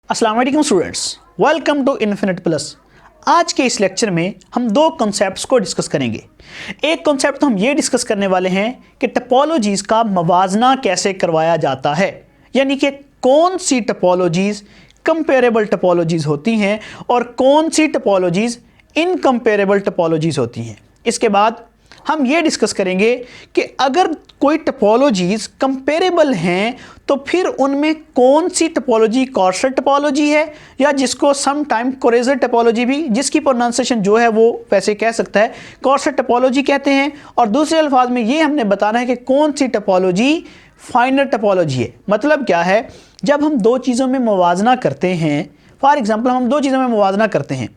अस्सलाम वालेकुम students, welcome to Infinite Plus. आज के इस लेक्चर में हम दो कॉन्सेप्ट्स को डिस्कस करेंगे। एक कॉन्सेप्ट तो हम ये डिस्कस करने वाले हैं कि टपोलॉजीज़ का मवाजना कैसे करवाया जाता है, यानी कि कौन सी टपोलॉजीज़ कंपेरेबल टपोलॉजीज़ होती हैं और कौन सी टपोलॉजीज़ इनकम्पेरेबल टपोलॉजीज़ होती हैं। इसके बाद हम ये डिस्कस करेंगे कि अगर कोई टपोलॉजीज़ कंपेरेबल हैं तो फिर उनमें कौन सी टपोलॉजी कॉर्सेट टपोलॉजी है या जिसको सम टाइम कोरेजर टपोलॉजी भी, जिसकी प्रोनाउंसिएशन जो है वो वैसे कह सकता है कॉर्सेट टपोलॉजी कहते हैं। और दूसरे अल्फाज में ये हमने बताना है कि कौन सी टपोलॉजी फाइनल टपोलॉजी है। मतलब क्या है, जब हम दो चीज़ों में मुवाजना करते हैं, फॉर एग्जांपल हम दो चीज़ों में मुवाजना करते हैं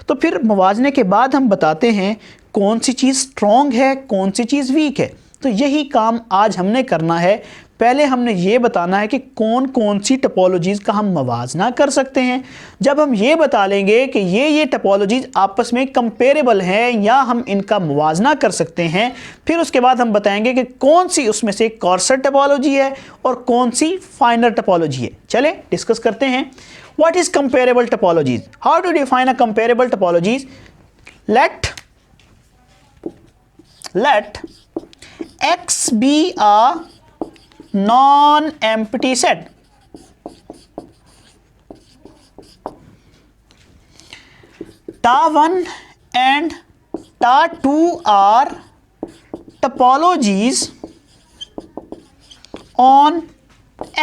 तो फिर मुवाजने के बाद हम बताते हैं कौन सी चीज़ स्ट्रॉन्ग है, कौन सी चीज़ वीक है। तो यही काम आज हमने करना है। पहले हमने ये बताना है कि कौन कौन सी टपोलॉजीज़ का हम मुवाजना कर सकते हैं। जब हम ये बता लेंगे कि ये टपोलॉजीज़ आपस में कंपेरेबल हैं या हम इनका मुवाजना कर सकते हैं, फिर उसके बाद हम बताएंगे कि कौन सी उसमें से कॉर्सेट टपोलॉजी है और कौन सी फाइनल टपोलॉजी है। चले डिस्कस करते हैं। What is comparable topologies? How to define a comparable topologies? Let X be a non-empty set. Ta1 and Ta2 are topologies on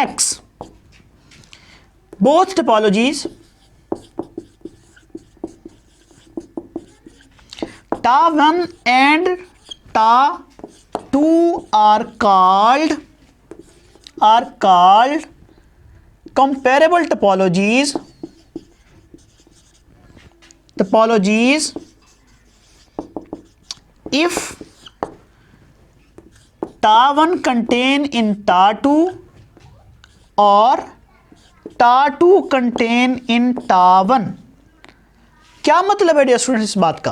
X. Both topologies Ta1 and Ta2 are called comparable topologies if Ta1 contain in Ta2 or Ta2 contain in Ta1। क्या मतलब है dear students इस बात का?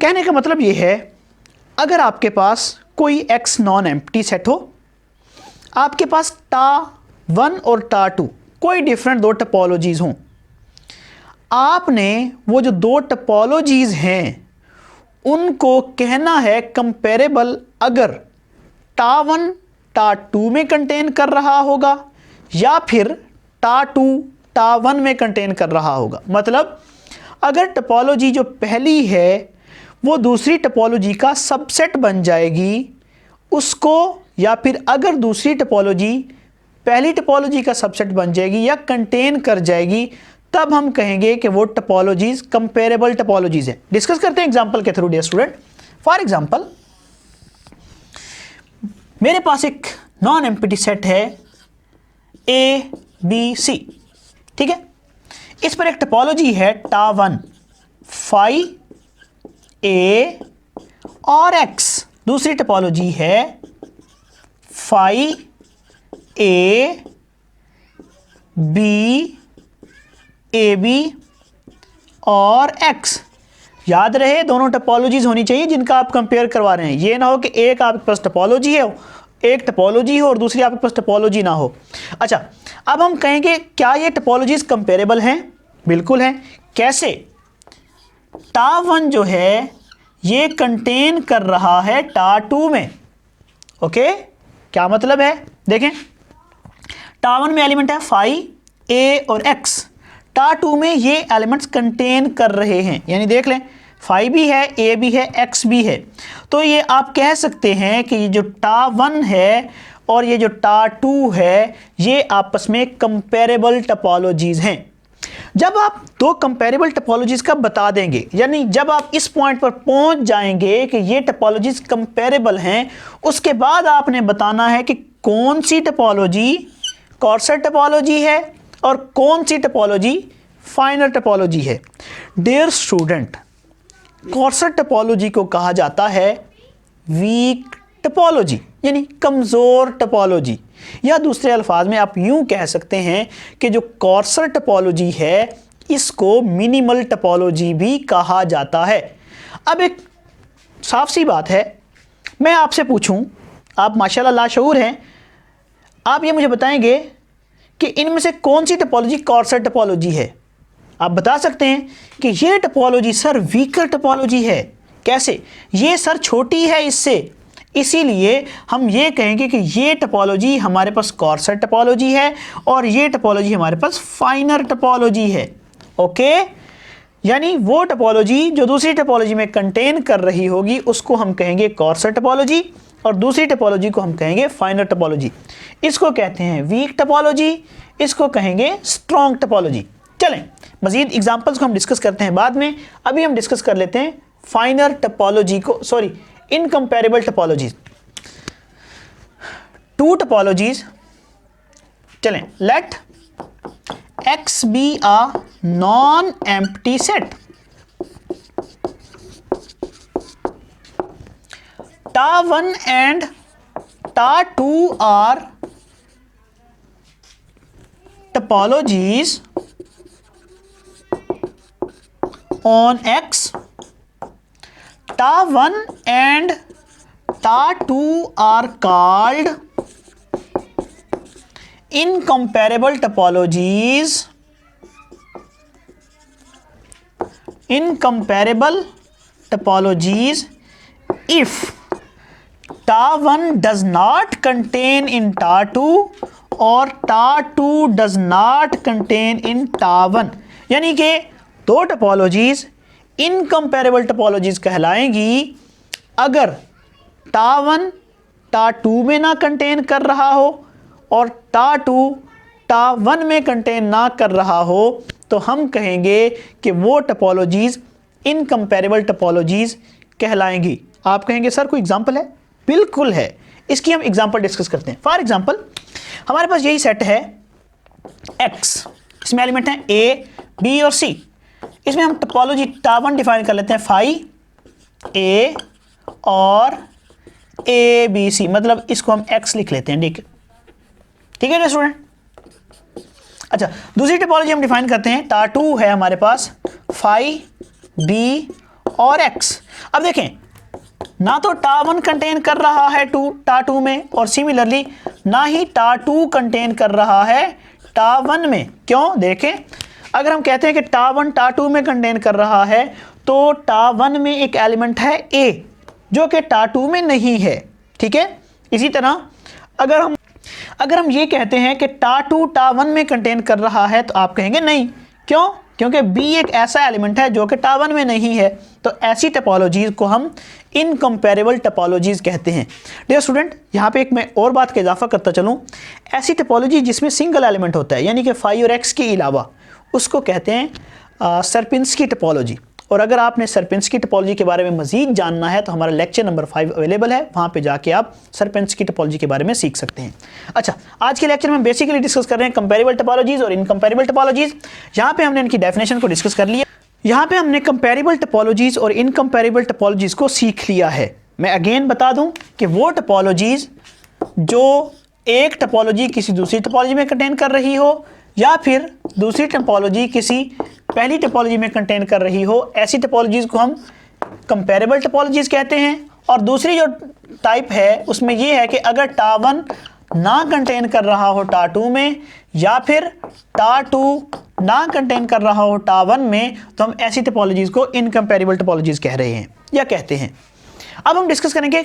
कहने का मतलब यह है, अगर आपके पास कोई X नॉन एम्प्टी सेट हो, आपके पास Ta1 और Ta2 कोई डिफरेंट दो टपोलॉजीज़ हों, आपने वो जो दो टपोलॉजीज़ हैं उनको कहना है कंपेरेबल अगर Ta1 Ta2 में कंटेन कर रहा होगा या फिर Ta2 Ta1 में कंटेन कर रहा होगा। मतलब अगर टपोलॉजी जो पहली है वो दूसरी टपोलॉजी का सबसेट बन जाएगी उसको, या फिर अगर दूसरी टपोलॉजी पहली टपोलॉजी का सबसेट बन जाएगी या कंटेन कर जाएगी, तब हम कहेंगे कि वो टपोलॉजीज़ कंपेरेबल टपोलॉजीज़ हैं। डिस्कस करते हैं एग्जांपल के through dear student. For example मेरे पास एक नॉन एम्प्टी सेट है A B C, ठीक है। इस पर एक टपोलॉजी है Ta1 phi A और X, दूसरी टपोलॉजी है phi A B AB और X। याद रहे दोनों टपोलॉजीज होनी चाहिए जिनका आप कंपेयर करवा रहे हैं। ये ना हो कि एक आपके पास टपोलॉजी है, एक टपोलॉजी हो और दूसरी आपके पास टपोलॉजी ना हो। अच्छा, अब हम कहेंगे क्या ये टपोलॉजीज कंपेरेबल हैं? बिल्कुल हैं। कैसे? Ta1 जो है ये कंटेन कर रहा है Ta2 में। ओके, क्या मतलब है? देखें, Ta1 में एलिमेंट है phi A और X, Ta2 में ये एलिमेंट्स कंटेन कर रहे हैं, यानी देख लें phi भी है, A भी है, X भी है। तो ये आप कह सकते हैं कि ये जो Ta1 है और ये जो Ta2 है ये आपस में कंपेरेबल टपोलॉजीज़ हैं। जब आप दो कंपेरेबल टपोलॉजीज़ का बता देंगे, यानी जब आप इस पॉइंट पर पहुंच जाएंगे कि ये टपोलॉजीज़ कंपेरेबल हैं, उसके बाद आपने बताना है कि कौन सी टपोलॉजी कॉर्सेट टपोलॉजी है और कौन सी टपोलॉजी फाइनल टपोलॉजी है। डियर स्टूडेंट, कॉर्सेट टपोलॉजी को कहा जाता है वीक टपोलॉजी, यानी कमज़ोर टपोलॉजी, या दूसरे अल्फाज में आप यूं कह सकते हैं कि जो कॉर्सेट टपोलॉजी है इसको मिनिमल टपोलॉजी भी कहा जाता है। अब एक साफ सी बात है, मैं आपसे पूछूं, आप माशाल्लाह लाशऊर हैं, आप ये मुझे बताएंगे कि इनमें से कौन सी टपोलॉजी कॉर्सेट टपोलॉजी है। आप बता सकते हैं कि ये टपोलॉजी सर वीकर टपोलॉजी है। कैसे? ये सर छोटी है इससे, इसीलिए हम ये कहेंगे कि ये टपोलॉजी हमारे पास कॉर्सेट टपोलॉजी है और ये टपोलॉजी हमारे पास फाइनर टपोलॉजी है। ओके, यानी वो टपोलॉजी जो दूसरी टपोलॉजी में कंटेन कर रही होगी उसको हम कहेंगे कॉर्सेट टपोलॉजी और दूसरी टपोलॉजी को हम कहेंगे फाइनर टपोलॉजी। इसको कहते हैं वीक टपोलॉजी, इसको कहेंगे स्ट्रॉन्ग टपोलॉजी। चलें मजीद एग्जांपल्स को हम डिस्कस करते हैं बाद में, अभी हम डिस्कस कर लेते हैं फाइनर टपोलॉजी को, sorry incomparable topologies. Two topologies, चलें let X be a non-empty set. Ta1 and Ta2 are topologies on X. Ta1 and Ta2 are called incomparable topologies if Ta1 does not contain in Ta2 और Ta2 does not contain in Ta1। यानी कि दो topologies incomparable topologies कहलाएंगी अगर Ta1 Ta2 में ना contain कर रहा हो और Ta2 Ta1 में कंटेन ना कर रहा हो, तो हम कहेंगे कि वो टपोलॉजीज इनकम्पेरेबल टपोलॉजीज कहलाएंगी। आप कहेंगे सर कोई एग्जांपल है? बिल्कुल है, इसकी हम एग्जांपल डिस्कस करते हैं। फॉर एग्जांपल हमारे पास यही सेट है X, इसमें एलिमेंट हैं A, B और C। इसमें हम टपोलॉजी Ta1 डिफाइन कर लेते हैं फाई A और ABC, मतलब इसको हम X लिख लेते हैं। ठीक है ना स्टूडेंट? अच्छा, दूसरी टपोलॉजी हम डिफाइन करते हैं Ta2 है हमारे पास फाई B और X। अब देखें ना तो Ta1 कंटेन कर रहा है Ta2 में और सिमिलरली ना ही Ta2 कंटेन कर रहा है Ta1 में। क्यों? देखें, अगर हम कहते हैं कि Ta1 Ta2 में कंटेन कर रहा है तो Ta1 में एक एलिमेंट है A जो कि Ta2 में नहीं है। ठीक है, इसी तरह अगर हम ये कहते हैं कि Ta2 Ta1 में कंटेन कर रहा है तो आप कहेंगे नहीं। क्यों? क्योंकि B एक ऐसा एलिमेंट है जो कि Ta1 में नहीं है। तो ऐसी टपोलॉजीज को हम इनकम्पेरेबल टपोलॉजीज कहते हैं। डियर स्टूडेंट, यहाँ पे एक मैं और बात का इजाफा करता चलूँ, ऐसी टपोलॉजी जिसमें सिंगल एलिमेंट होता है यानी कि फाई और X के अलावा, उसको कहते हैं सरपिंस्की टपोलॉजी। और अगर आपने सरपिंस्की टपोलॉजी के बारे में मजीद जानना है तो हमारा लेक्चर नंबर 5 अवेलेबल है, वहाँ पे जाके आप सरपिंस्की टपोलॉजी के बारे में सीख सकते हैं। अच्छा, आज के लेक्चर में बेसिकली डिस्कस कर रहे हैं कंपेरेबल टपोलॉजीज और इनकम्पेरेबल टपोलॉजीज। यहाँ पे हमने इनकी डेफिनेशन को डिस्कस कर लिया। यहाँ पे हमने कंपेरेबल टपोलॉजीज और इनकम्पेरेबल टपोलॉजीज को सीख लिया है। मैं अगेन बता दूँ कि वो टपोलॉजीज जो एक टपोलॉजी किसी दूसरी टपोलॉजी में कंटेन कर रही हो या फिर दूसरी टपोलॉजी किसी पहली टपोलॉजी में कंटेन कर रही हो, ऐसी टपोलॉजीज को हम कंपेरेबल टपोलॉजीज कहते हैं। और दूसरी जो टाइप है उसमें यह है कि अगर Ta1 ना कंटेन कर रहा हो Ta2 में या फिर Ta2 ना कंटेन कर रहा हो Ta1 में, तो हम ऐसी टपोलॉजीज को इनकम्पेरेबल टपोलॉजीज कह रहे हैं या कहते हैं। अब हम डिस्कस करेंगे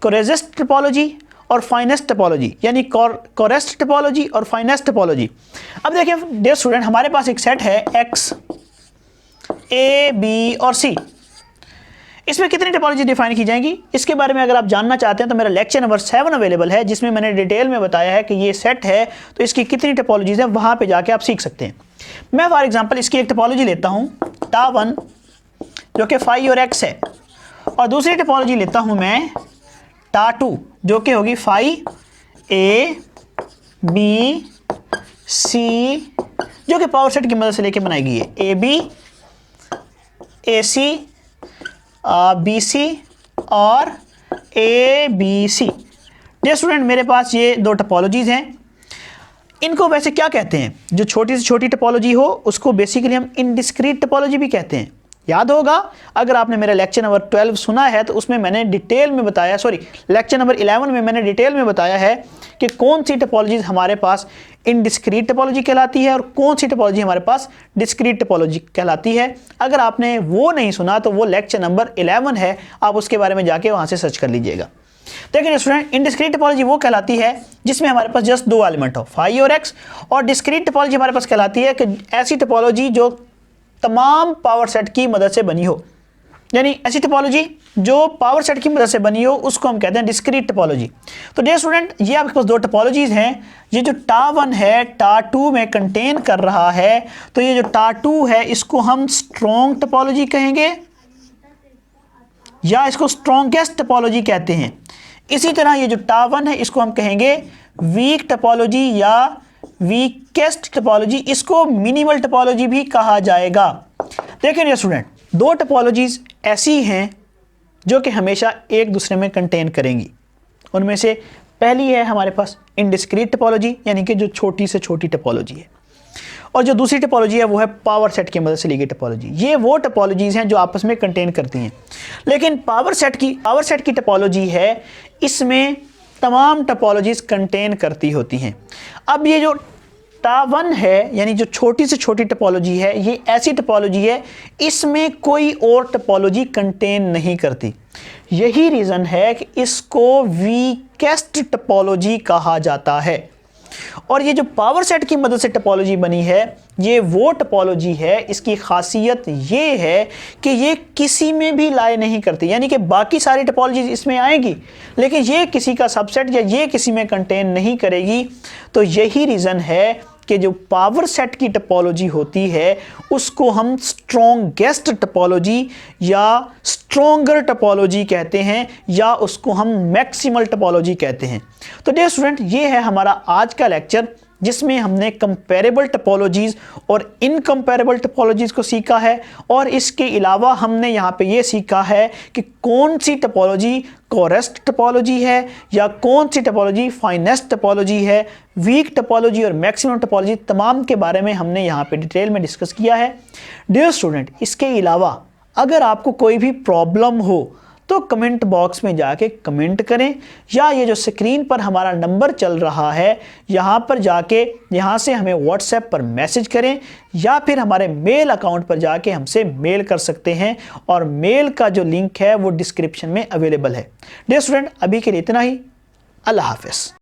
कोरेजेस्ट टपोलॉजी और फाइनेस्ट टपोलॉजी, यानी कोरेस्ट टपोलॉजी और फाइनेस्ट टपोलॉजी। अब देखिए डियर स्टूडेंट, हमारे पास एक सेट है X, A, B और C। इसमें कितनी टपोलॉजी डिफाइन की जाएंगी, इसके बारे में अगर आप जानना चाहते हैं तो मेरा लेक्चर नंबर 7 अवेलेबल है, जिसमें मैंने डिटेल में बताया है कि ये सेट है तो इसकी कितनी टपोलॉजीज है, वहाँ पे जाके आप सीख सकते हैं। मैं फॉर एग्जांपल इसकी एक टपोलॉजी लेता हूँ Ta1 जो कि फाई और X है, और दूसरी टपोलॉजी लेता हूँ मैं Ta2 जो कि होगी फाई A, B, C, जो कि पावर सेट की मदद से लेके बनाई गई है, AB, AC, BC और ABC। डियर स्टूडेंट, मेरे पास ये दो टपोलॉजीज हैं। इनको वैसे क्या कहते हैं? जो छोटी से छोटी टपोलॉजी हो उसको बेसिकली हम इनडिस्क्रीट टपोलॉजी भी कहते हैं, याद होगा, अगर आपने मेरा लेक्चर नंबर 12 सुना है तो उसमें मैंने डिटेल में बताया, लेक्चर नंबर 11 में मैंने डिटेल में बताया है कि कौन सी टोपोलॉजीज हमारे पास इनडिस्क्रीट टोपोलॉजी कहलाती है और कौन सी टोपोलॉजी हमारे पास डिस्क्रीट टोपोलॉजी कहलाती है। अगर आपने वो नहीं सुना तो वो लेक्चर नंबर 11 है, आप उसके बारे में जाके वहाँ से सर्च कर लीजिएगा। देखिए स्टूडेंट, इनडिस्क्रीट टोपोलॉजी वो कहलाती है जिसमें हमारे पास जस्ट दो एलिमेंट हो, फाई और एक्स, और डिस्क्रीट टोपोलॉजी हमारे पास कहलाती है कि ऐसी टोपोलॉजी जो तमाम पावर सेट की मदद से बनी हो, यानी ऐसी टोपोलॉजी जो पावर सेट की मदद से बनी हो उसको हम कहते हैं डिस्क्रीट टोपोलॉजी। तो डियर स्टूडेंट, ये आपके पास दो टोपोलॉजीज हैं। ये जो टा1 है टा2 में कंटेन कर रहा है, तो ये जो टा2 है इसको हम स्ट्रॉन्ग टोपोलॉजी कहेंगे या इसको स्ट्रॉन्गेस्ट टोपोलॉजी कहते हैं। इसी तरह ये जो टा1 है इसको हम कहेंगे वीक टोपोलॉजी या वीकेस्ट टोपोलॉजी, इसको मिनिमल टोपोलॉजी भी कहा जाएगा। देखिए स्टूडेंट, दो टोपोलॉजीज ऐसी हैं जो कि हमेशा एक दूसरे में कंटेन करेंगी। उनमें से पहली है हमारे पास इनडिस्क्रीट टोपोलॉजी, यानी कि जो छोटी से छोटी टोपोलॉजी है, और जो दूसरी टोपोलॉजी है वो है पावर सेट की मदद से ली गई टोपोलॉजी। ये वो टोपोलॉजीज हैं जो आपस में कंटेन करती हैं। लेकिन पावर सेट की टोपोलॉजी है, इसमें तमाम टोपोलॉजीज कंटेन करती होती हैं। अब ये जो टा1 है, यानी जो छोटी से छोटी टोपोलॉजी है, ये ऐसी टोपोलॉजी है इसमें कोई और टोपोलॉजी कंटेन नहीं करती। यही रीज़न है कि इसको वीकेस्ट टोपोलॉजी कहा जाता है। और ये जो पावर सेट की मदद से टोपोलॉजी बनी है, ये वो टोपोलॉजी है, इसकी खासियत ये है कि ये किसी में भी लाई नहीं करती, यानी कि बाकी सारी टोपोलॉजी इसमें आएगी लेकिन ये किसी का सबसेट या ये किसी में कंटेन नहीं करेगी। तो यही रीज़न है कि जो पावर सेट की टोपोलॉजी होती है उसको हम स्ट्रॉन्गेस्ट टोपोलॉजी या स्ट्रॉन्गर टोपोलॉजी कहते हैं, या उसको हम मैक्सिमल टोपोलॉजी कहते हैं। तो डियर स्टूडेंट, ये है हमारा आज का लेक्चर जिसमें हमने कंपैरेबल टोपोलॉजीज और इनकम्पैरेबल टोपोलॉजीज को सीखा है, और इसके अलावा हमने यहाँ पे ये सीखा है कि कौन सी टोपोलॉजी कोरेस्ट टोपोलॉजी है या कौन सी टोपोलॉजी फाइनेस्ट टोपोलॉजी है, वीक टोपोलॉजी और मैक्सिमम टोपोलॉजी, तमाम के बारे में हमने यहाँ पे डिटेल में डिस्कस किया है। डियर स्टूडेंट, इसके अलावा अगर आपको कोई भी प्रॉब्लम हो तो कमेंट बॉक्स में जाके कमेंट करें, या ये जो स्क्रीन पर हमारा नंबर चल रहा है यहाँ पर जाके यहाँ से हमें व्हाट्सएप पर मैसेज करें, या फिर हमारे मेल अकाउंट पर जाके हमसे मेल कर सकते हैं, और मेल का जो लिंक है वो डिस्क्रिप्शन में अवेलेबल है। डियर स्टूडेंट, अभी के लिए इतना ही। अल्लाह हाफ़िज़।